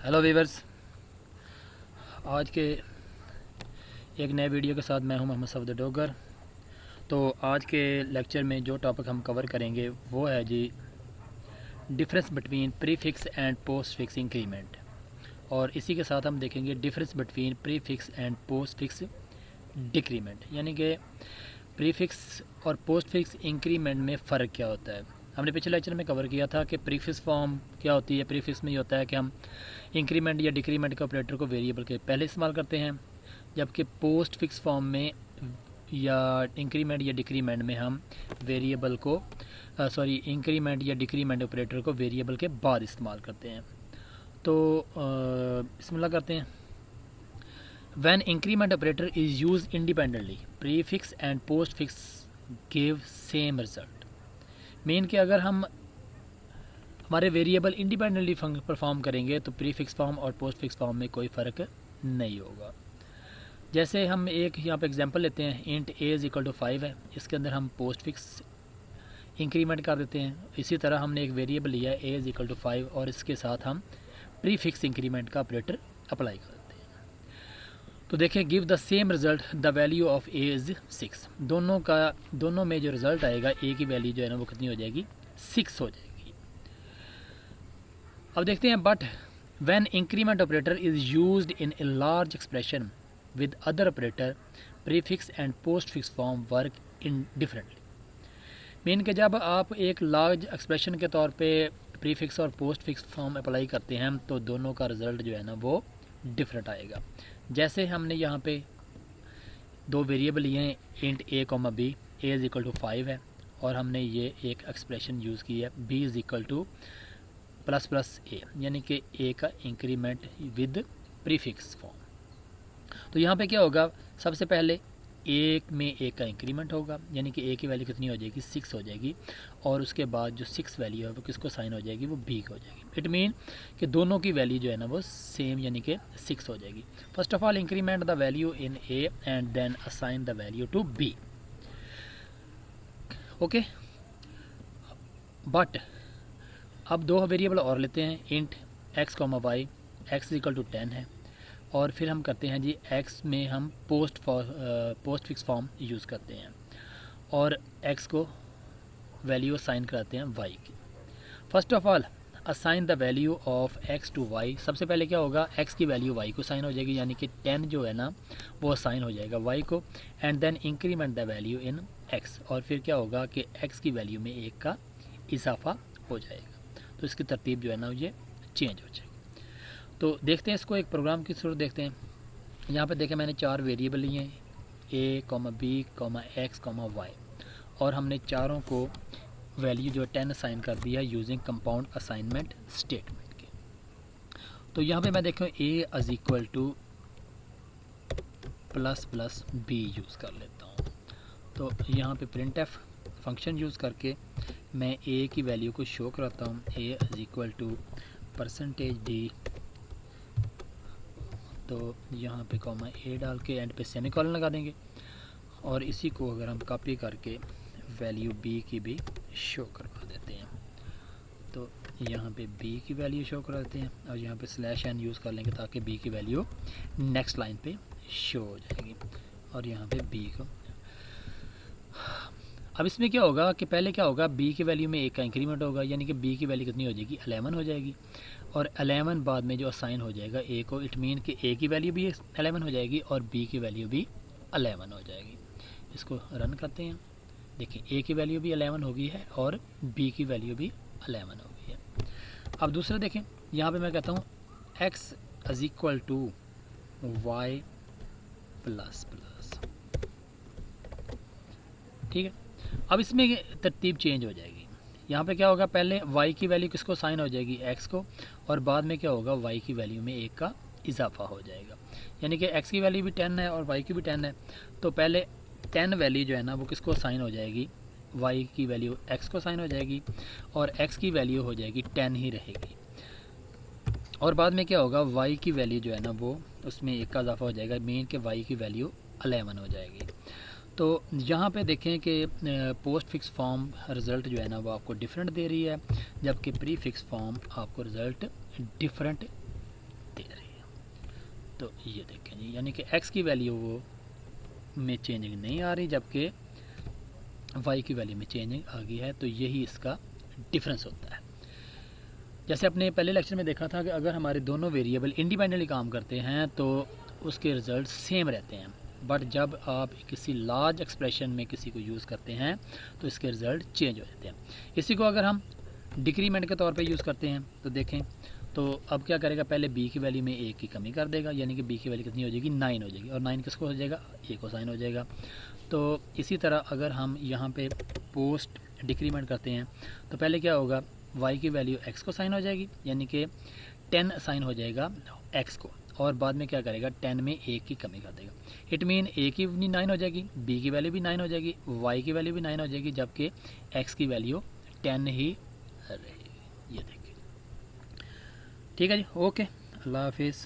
Hello viewers, आज के एक नए वीडियो के साथ मैं हूं मोहम्मद सफदर डोगर। तो आज के लेक्चर में जो टॉपिक हम कवर करेंगे वो है जी difference between prefix and postfix increment. और इसी के साथ हम देखेंगे difference between prefix and postfix decrement, यानी कि प्रीफिक्स और पोस्ट फिक्स इंक्रीमेंट में फ़र्क क्या होता है। हमने पिछले लेक्चर में कवर किया था कि प्रीफिक्स फॉर्म क्या होती है। प्रीफिक्स में ये होता है कि हम इंक्रीमेंट या डिक्रीमेंट के ऑपरेटर को वेरिएबल के पहले इस्तेमाल करते हैं, जबकि पोस्ट फिक्स फॉर्म में या इंक्रीमेंट या डिक्रीमेंट में हम वेरिएबल को इंक्रीमेंट या डिक्रीमेंट ऑपरेटर को वेरिएबल के बाद इस्तेमाल करते हैं। तो बिस्मिल्लाह करते हैं। When increment operator is used independently, prefix and postfix give same result। Main कि अगर हम हमारे वेरिएबल इंडिपेंडेंटली परफॉर्म करेंगे तो प्रीफिक्स फॉर्म और पोस्टफिक्स फॉर्म में कोई फ़र्क नहीं होगा। जैसे हम एक यहाँ पे एग्जांपल लेते हैं, int a is equal to 5 है, इसके अंदर हम पोस्टफिक्स इंक्रीमेंट कर देते हैं। इसी तरह हमने एक वेरिएबल लिया है a इज़ इक्वल टू 5 और इसके साथ हम प्रीफिक्स इंक्रीमेंट का ऑपरेटर अप्लाई कर देते हैं। तो देखिए, give the same result, the value of a is 6। दोनों में जो रिज़ल्ट आएगा a की वैल्यू जो है ना वो कितनी हो जाएगी, 6 हो जाएगी। अब देखते हैं, but when increment operator is used in a large expression with other operator, prefix and postfix form work in differently. Mean कि जब आप एक लार्ज एक्सप्रेशन के तौर पे प्रीफिक्स और पोस्टफिक्स फॉर्म अप्लाई करते हैं तो दोनों का रिज़ल्ट जो है ना वो डिफरेंट आएगा। जैसे हमने यहाँ पे दो वेरिएबल लिए हैं, int a comma b, a is equal to 5 है और हमने ये एक एक्सप्रेशन यूज़ की है b is equal two plus plus a, यानी कि a का इंक्रीमेंट विद प्रीफिक्स फॉर्म। तो यहाँ पे क्या होगा, सबसे पहले a में a का इंक्रीमेंट होगा, यानी कि a की वैल्यू कितनी हो जाएगी, 6 हो जाएगी। और उसके बाद जो 6 वैल्यू है वो किसको साइन हो जाएगी, वो b को हो जाएगी। इट मीन कि दोनों की वैल्यू जो है ना वो सेम, यानी कि 6 हो जाएगी। First of all increment the value in a and then assign the value to b। Okay, but अब दो वेरिएबल और लेते हैं, int x comma y, x equal to 10 है और फिर हम करते हैं जी x में हम पोस्ट फिक्स फॉर्म यूज़ करते हैं और x को वैल्यू असाइन कराते हैं y की। First of all assign the value of x to y। सबसे पहले क्या होगा, x की वैल्यू y को साइन हो जाएगी, यानी कि 10 जो है ना वो असाइन हो जाएगा y को। And then increment the value in x, और फिर क्या होगा कि x की वैल्यू में 1 का इजाफा हो जाएगा। तो इसकी तरतीब जो है ना ये चेंज हो जाएगी। तो देखते हैं इसको एक प्रोग्राम की सूरत देखते हैं। यहाँ पे देखें, मैंने 4 वेरिएबल लिए हैं, a, b, x, y, और हमने चारों को वैल्यू जो 10 असाइन कर दिया यूजिंग कंपाउंड असाइनमेंट स्टेटमेंट के। तो यहाँ पे मैं देखूँ a is equal two plus plus b use कर लेता हूँ। तो यहाँ पे प्रिंट एफ फंक्शन यूज़ करके मैं a की वैल्यू को शो कराता हूँ, a is equal to %d। तो यहाँ पे कॉमा a डाल के एंड पे सेमीकोलन लगा देंगे और इसी को अगर हम कॉपी करके वैल्यू b की भी शो करवा देते हैं, तो यहाँ पे b की वैल्यू शो करा देते हैं और यहाँ पे /n यूज़ कर लेंगे ताकि b की वैल्यू नेक्स्ट लाइन पे शो हो जाएगी। और यहाँ पे b को, अब इसमें क्या होगा कि पहले क्या होगा, b की वैल्यू में 1 का इंक्रीमेंट होगा, यानी कि b की वैल्यू कितनी हो जाएगी, 11 हो जाएगी। और 11 बाद में जो असाइन हो जाएगा a को, इट मीन कि a की वैल्यू भी 11 हो जाएगी और b की वैल्यू भी 11 हो जाएगी। इसको रन करते हैं, देखिए a की वैल्यू भी 11 हो गई है और b की वैल्यू भी 11 हो गई है। अब दूसरा देखें, यहाँ पे मैं कहता हूँ x is equal to y plus plus, ठीक है। अब इसमें तरतीब चेंज हो जाएगी। यहाँ पे क्या होगा, पहले y की वैल्यू किसको साइन हो जाएगी, x को, और बाद में क्या होगा, y की वैल्यू में 1 का इजाफा हो जाएगा, यानी कि x की वैल्यू भी 10 है और y की भी 10 है। तो पहले 10 वैल्यू जो है ना वो किसको साइन हो जाएगी, y की वैल्यू x को साइन हो जाएगी और x की वैल्यू हो जाएगी 10 ही रहेगी। और बाद में क्या होगा, y की वैल्यू जो है ना वो उसमें 1 का इजाफा हो जाएगा, मीन कि y की वैल्यू 11 हो जाएगी। तो यहाँ पे देखें कि पोस्ट फिक्स फॉर्म रिज़ल्ट जो है ना वो आपको डिफरेंट दे रही है, जबकि प्री फिक्स फॉर्म आपको रिज़ल्ट डिफरेंट तो ये देखें जी, यानी कि x की वैल्यू वो में चेंजिंग नहीं आ रही, जबकि y की वैल्यू में चेंजिंग आ गई है। तो यही इसका डिफरेंस होता है। जैसे अपने पहले लेक्चर में देखा था कि अगर हमारे दोनों वेरिएबल इंडिपेंडेंटली काम करते हैं तो उसके रिज़ल्ट सेम रहते हैं, बट जब आप किसी लार्ज एक्सप्रेशन में किसी को यूज़ करते हैं तो इसके रिज़ल्ट चेंज हो जाते हैं। इसी को अगर हम डिक्रीमेंट के तौर पे यूज़ करते हैं तो देखें, तो अब क्या करेगा, पहले b की वैल्यू में a की कमी कर देगा, यानी कि b की वैल्यू कितनी हो जाएगी, 9 हो जाएगी, और 9 किसको हो जाएगा, a को साइन हो जाएगा। तो इसी तरह अगर हम यहाँ पे पोस्ट डिक्रीमेंट करते हैं तो पहले क्या होगा, y की वैल्यू x को साइन हो जाएगी, यानी कि 10 साइन हो जाएगा x को, और बाद में क्या करेगा, 10 में a की कमी कर देगा। इट मीन a की भी 9 हो जाएगी, b की वैल्यू भी 9 हो जाएगी, y की वैल्यू भी 9 हो जाएगी, जबकि x की वैल्यू 10 ही रहेगी। ये देखिए, ठीक है जी, ओके, अल्लाह हाफिज़।